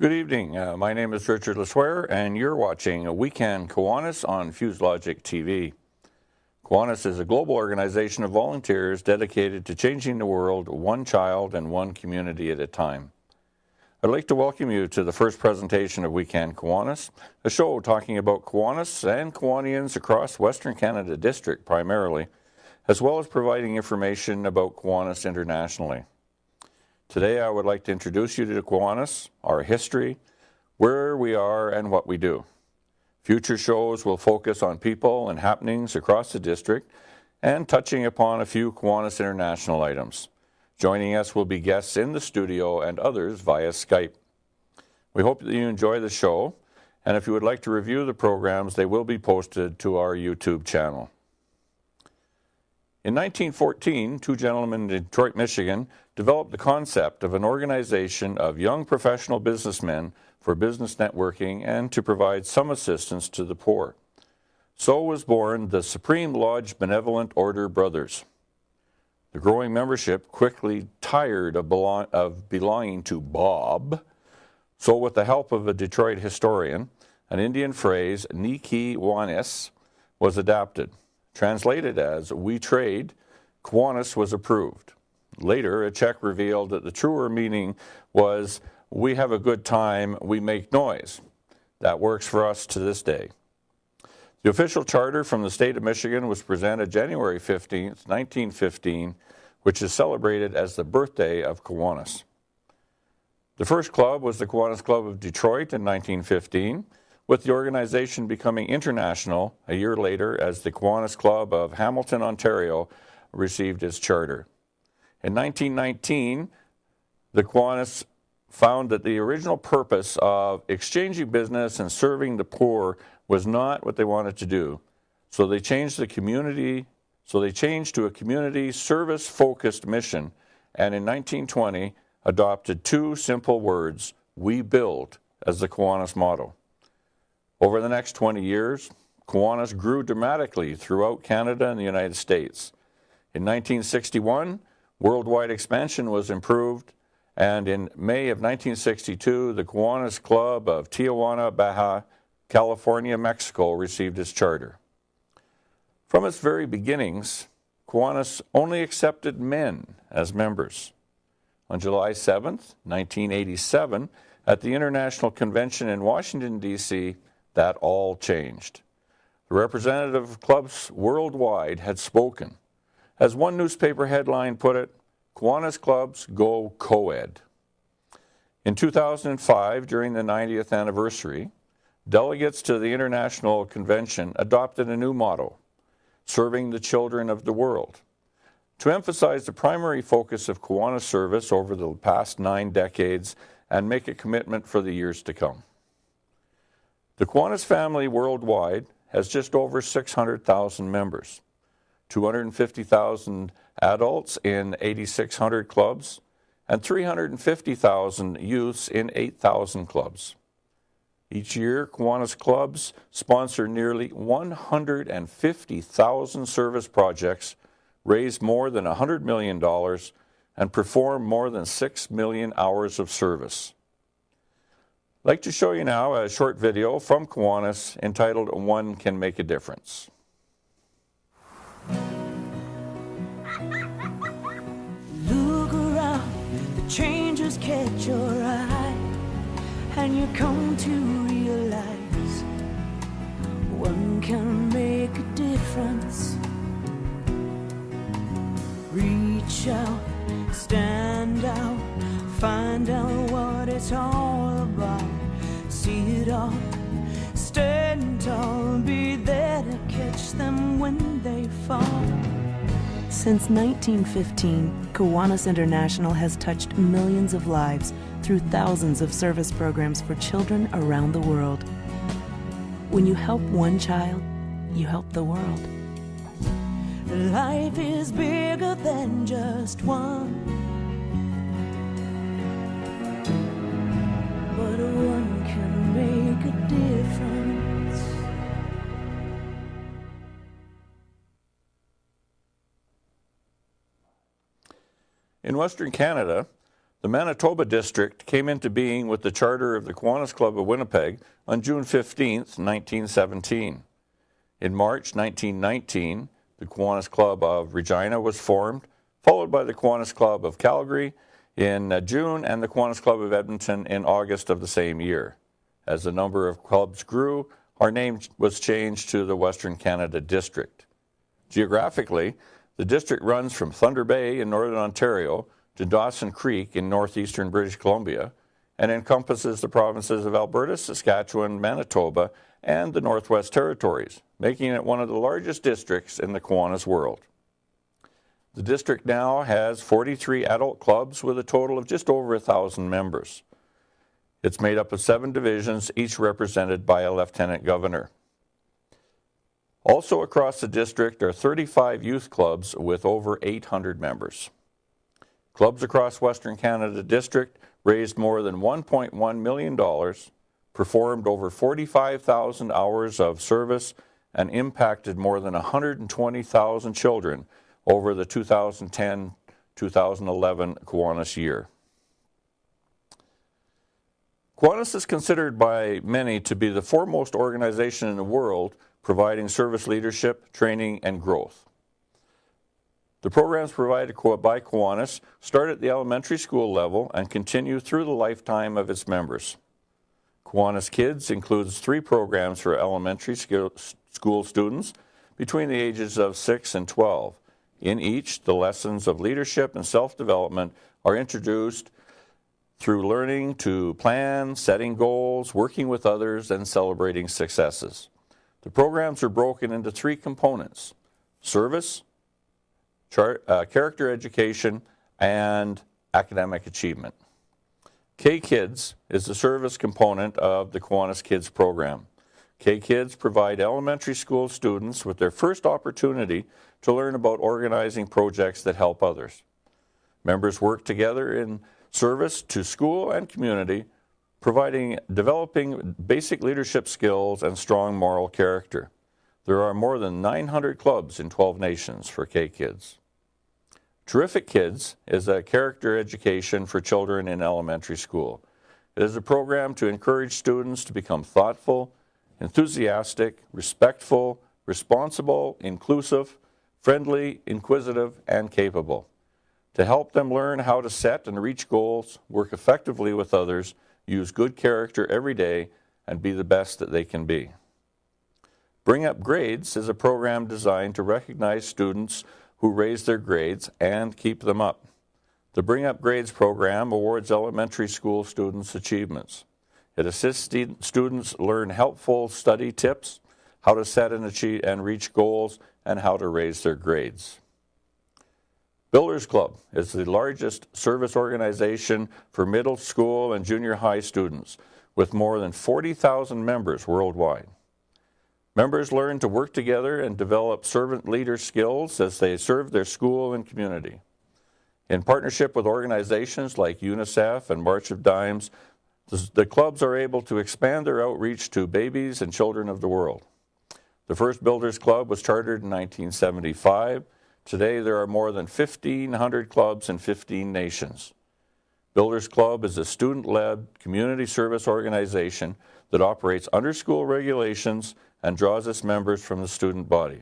Good evening. My name is Richard LeSueur, and you're watching WeCan Kiwanis on FuseLogic TV. Kiwanis is a global organization of volunteers dedicated to changing the world one child and one community at a time. I'd like to welcome you to the first presentation of WeCan Kiwanis, a show talking about Kiwanis and Kiwanians across Western Canada District primarily, as well as providing information about Kiwanis internationally. Today I would like to introduce you to Kiwanis, our history, where we are and what we do. Future shows will focus on people and happenings across the district and touching upon a few Kiwanis international items. Joining us will be guests in the studio and others via Skype. We hope that you enjoy the show, and if you would like to review the programs, they will be posted to our YouTube channel. In 1914, two gentlemen in Detroit, Michigan, developed the concept of an organization of young professional businessmen for business networking and to provide some assistance to the poor. So was born the Supreme Lodge Benevolent Order Brothers. The growing membership quickly tired of belonging to Bob, so with the help of a Detroit historian, an Indian phrase, Kiwanis, was adapted. Translated as, "We trade," Kiwanis was approved. Later, a check revealed that the truer meaning was, "We have a good time, we make noise." That works for us to this day. The official charter from the state of Michigan was presented January 15th, 1915, which is celebrated as the birthday of Kiwanis. The first club was the Kiwanis Club of Detroit in 1915, with the organization becoming international a year later as the Kiwanis Club of Hamilton, Ontario, received its charter. In 1919, the Kiwanis found that the original purpose of exchanging business and serving the poor was not what they wanted to do. So they changed to a community service-focused mission, and in 1920 adopted two simple words, "We build," as the Kiwanis motto. Over the next 20 years, Kiwanis grew dramatically throughout Canada and the United States. In 1961, worldwide expansion was improved, and in May of 1962, the Kiwanis Club of Tijuana, Baja California, Mexico received its charter. From its very beginnings, Kiwanis only accepted men as members. On July 7th, 1987, at the International Convention in Washington, D.C., that all changed. The representative of clubs worldwide had spoken. As one newspaper headline put it, Kiwanis clubs go co-ed. In 2005, during the 90th anniversary, delegates to the International Convention adopted a new motto, "Serving the Children of the World," to emphasize the primary focus of Kiwanis service over the past 9 decades and make a commitment for the years to come. The Kiwanis family worldwide has just over 600,000 members, 250,000 adults in 8,600 clubs, and 350,000 youths in 8,000 clubs. Each year, Kiwanis clubs sponsor nearly 150,000 service projects, raise more than $100 million, and perform more than 6 million hours of service. I'd like to show you now a short video from Kiwanis entitled "One Can Make a Difference." Look around, the changes catch your eye, and you come to realize one can make a difference. Reach out, stand out, find out what it's all about. See it all, stand tall, be there to catch them when they fall. Since 1915, Kiwanis International has touched millions of lives through thousands of service programs for children around the world. When you help one child, you help the world. Life is bigger than just one, but one can make a difference. In Western Canada, The Manitoba District came into being with the charter of the Kiwanis Club of Winnipeg on June 15, 1917. In March 1919, the Kiwanis Club of Regina was formed, followed by the Kiwanis Club of Calgary in June and the Kiwanis Club of Edmonton in August of the same year. As the number of clubs grew, our name was changed to the Western Canada District. Geographically, the district runs from Thunder Bay in northern Ontario to Dawson Creek in northeastern British Columbia and encompasses the provinces of Alberta, Saskatchewan, Manitoba, and the Northwest Territories, making it one of the largest districts in the Kiwanis world. The district now has 43 adult clubs with a total of just over 1,000 members. It's made up of 7 divisions, each represented by a lieutenant governor. Also across the district are 35 youth clubs with over 800 members. Clubs across Western Canada District raised more than $1.1 million, performed over 45,000 hours of service, and impacted more than 120,000 children over the 2010-2011 Kiwanis year. Kiwanis is considered by many to be the foremost organization in the world providing service leadership, training, and growth. The programs provided by Kiwanis start at the elementary school level and continue through the lifetime of its members. Kiwanis Kids includes 3 programs for elementary school students between the ages of 6 and 12. In each, the lessons of leadership and self-development are introduced through learning to plan, setting goals, working with others, and celebrating successes. The programs are broken into 3 components: service, character education, and academic achievement. K-Kids is the service component of the Kiwanis Kids program. K-Kids provide elementary school students with their first opportunity to learn about organizing projects that help others. Members work together in service to school and community, developing basic leadership skills and strong moral character. There are more than 900 clubs in 12 nations for K-Kids. Terrific Kids is a character education for children in elementary school. It is a program to encourage students to become thoughtful, enthusiastic, respectful, responsible, inclusive, friendly, inquisitive, and capable. To help them learn how to set and reach goals, work effectively with others, use good character every day, and be the best that they can be. Bring Up Grades is a program designed to recognize students who raise their grades and keep them up. The Bring Up Grades program awards elementary school students' achievements. It assists students learn helpful study tips, how to set and achieve and reach goals, and how to raise their grades. Builders Club is the largest service organization for middle school and junior high students, with more than 40,000 members worldwide. Members learn to work together and develop servant leader skills as they serve their school and community. In partnership with organizations like UNICEF and March of Dimes, the clubs are able to expand their outreach to babies and children of the world. The first Builders Club was chartered in 1975. Today, there are more than 1,500 clubs in 15 nations. Builders Club is a student-led community service organization that operates under school regulations and draws its members from the student body.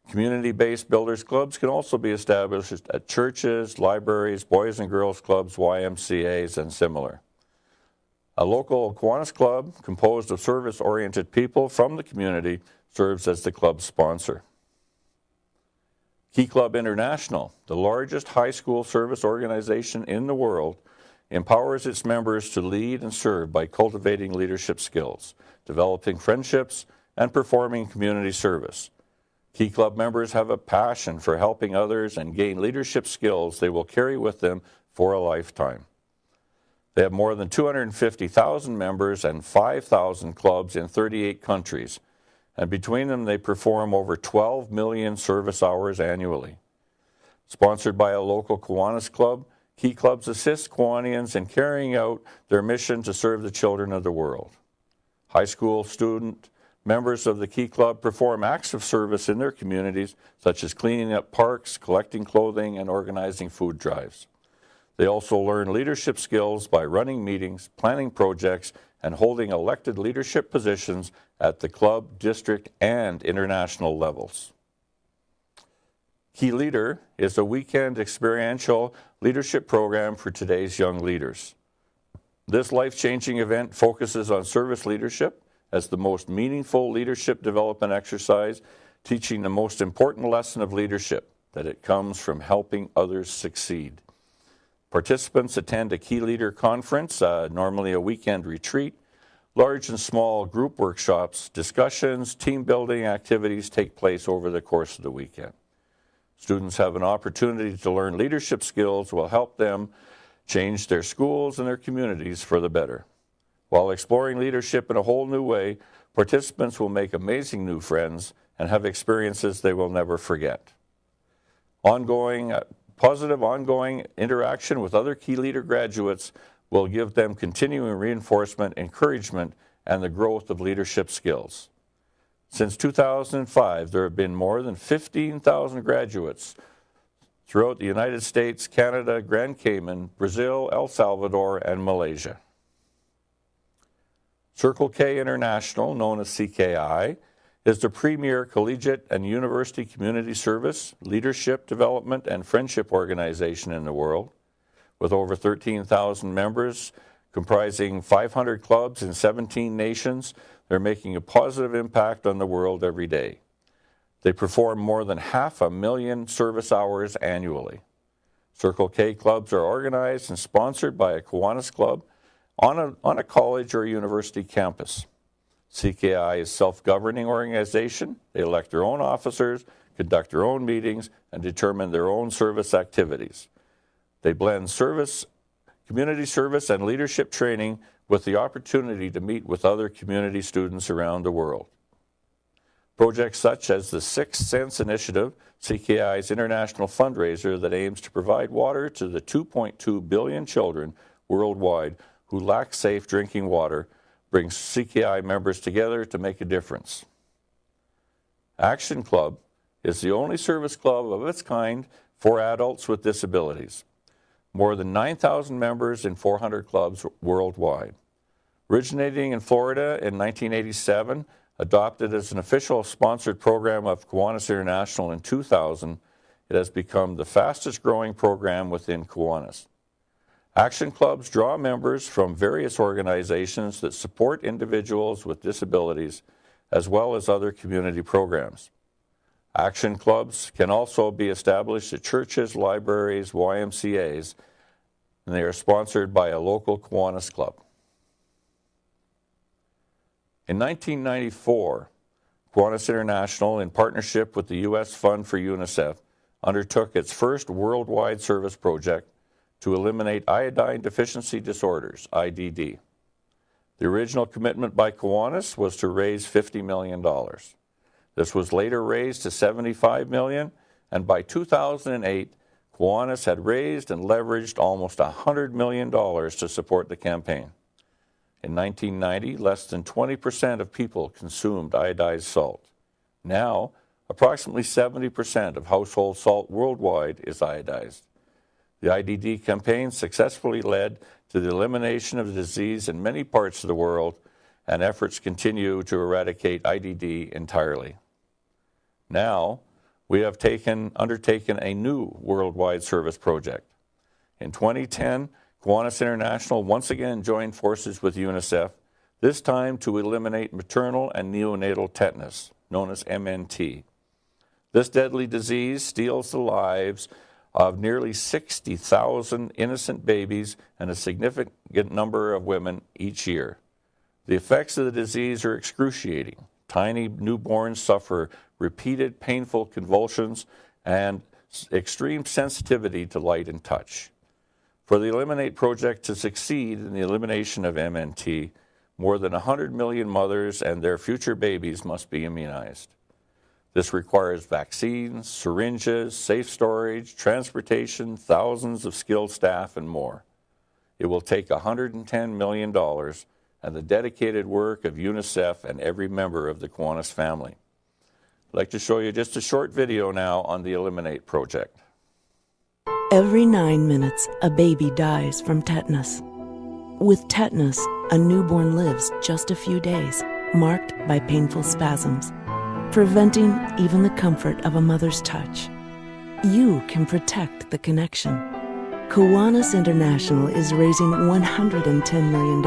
Community-based Builders Clubs can also be established at churches, libraries, Boys and Girls Clubs, YMCAs, and similar. A local Kiwanis club composed of service-oriented people from the community serves as the club's sponsor. Key Club International, the largest high school service organization in the world, empowers its members to lead and serve by cultivating leadership skills, developing friendships, and performing community service. Key Club members have a passion for helping others and gain leadership skills they will carry with them for a lifetime. They have more than 250,000 members and 5,000 clubs in 38 countries, and between them they perform over 12 million service hours annually. Sponsored by a local Kiwanis club, Key Clubs assist Kiwanians in carrying out their mission to serve the children of the world. High school student members of the Key Club perform acts of service in their communities, such as cleaning up parks, collecting clothing, and organizing food drives. They also learn leadership skills by running meetings, planning projects, and holding elected leadership positions at the club, district, and international levels. KeyLeader is a weekend experiential leadership program for today's young leaders. This life-changing event focuses on service leadership as the most meaningful leadership development exercise, teaching the most important lesson of leadership, that it comes from helping others succeed. Participants attend a KeyLeader conference, normally a weekend retreat. Large and small group workshops, discussions, team building activities take place over the course of the weekend. Students have an opportunity to learn leadership skills will help them change their schools and their communities for the better. While exploring leadership in a whole new way, participants will make amazing new friends and have experiences they will never forget. Positive ongoing interaction with other KeyLeader graduates will give them continuing reinforcement, encouragement, and the growth of leadership skills. Since 2005, there have been more than 15,000 graduates throughout the United States, Canada, Grand Cayman, Brazil, El Salvador, and Malaysia. Circle K International, known as CKI, is the premier collegiate and university community service, leadership development, and friendship organization in the world. With over 13,000 members comprising 500 clubs in 17 nations, they're making a positive impact on the world every day. They perform more than 500,000 service hours annually. Circle K clubs are organized and sponsored by a Kiwanis club on a college or university campus. CKI is a self-governing organization. They elect their own officers, conduct their own meetings, and determine their own service activities. They blend service, community service, and leadership training with the opportunity to meet with other community students around the world. Projects such as the Sixth Sense Initiative, CKI's international fundraiser that aims to provide water to the 2.2 billion children worldwide who lack safe drinking water, brings CKI members together to make a difference. Aktion Club is the only service club of its kind for adults with disabilities. More than 9,000 members in 400 clubs worldwide. Originating in Florida in 1987, adopted as an official sponsored program of Kiwanis International in 2000, it has become the fastest growing program within Kiwanis. Aktion clubs draw members from various organizations that support individuals with disabilities, as well as other community programs. Aktion clubs can also be established at churches, libraries, YMCAs, and they are sponsored by a local Kiwanis club. In 1994, Kiwanis International, in partnership with the U.S. Fund for UNICEF, undertook its first worldwide service project to eliminate iodine deficiency disorders, IDD. The original commitment by Kiwanis was to raise $50 million. This was later raised to $75 million, and by 2008, Kiwanis had raised and leveraged almost $100 million to support the campaign. In 1990, less than 20% of people consumed iodized salt. Now, approximately 70% of household salt worldwide is iodized. The IDD campaign successfully led to the elimination of the disease in many parts of the world, and efforts continue to eradicate IDD entirely. Now, we have undertaken a new worldwide service project. In 2010, Kiwanis International once again joined forces with UNICEF, this time to eliminate maternal and neonatal tetanus, known as MNT. This deadly disease steals the lives of nearly 60,000 innocent babies and a significant number of women each year. The effects of the disease are excruciating. Tiny newborns suffer repeated painful convulsions and extreme sensitivity to light and touch. For the Eliminate project to succeed in the elimination of MNT, more than 100 million mothers and their future babies must be immunized. This requires vaccines, syringes, safe storage, transportation, thousands of skilled staff, and more. It will take $110 million and the dedicated work of UNICEF and every member of the Kiwanis family. I'd like to show you just a short video now on the Eliminate project. Every 9 minutes, a baby dies from tetanus. With tetanus, a newborn lives just a few days, marked by painful spasms, preventing even the comfort of a mother's touch. You can protect the connection. Kiwanis International is raising $110 million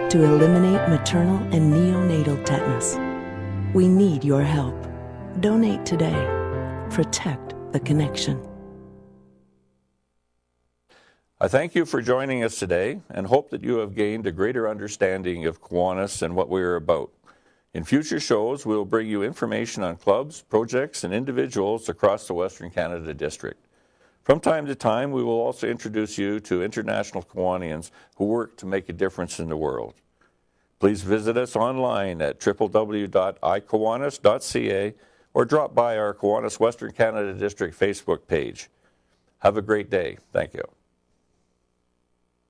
to eliminate maternal and neonatal tetanus. We need your help. Donate today. Protect the connection. I thank you for joining us today and hope that you have gained a greater understanding of Kiwanis and what we are about. In future shows, we will bring you information on clubs, projects, and individuals across the Western Canada District. From time to time, we will also introduce you to international Kiwanians who work to make a difference in the world. Please visit us online at www.ikiwanis.ca or drop by our Kiwanis Western Canada District Facebook page. Have a great day. Thank you.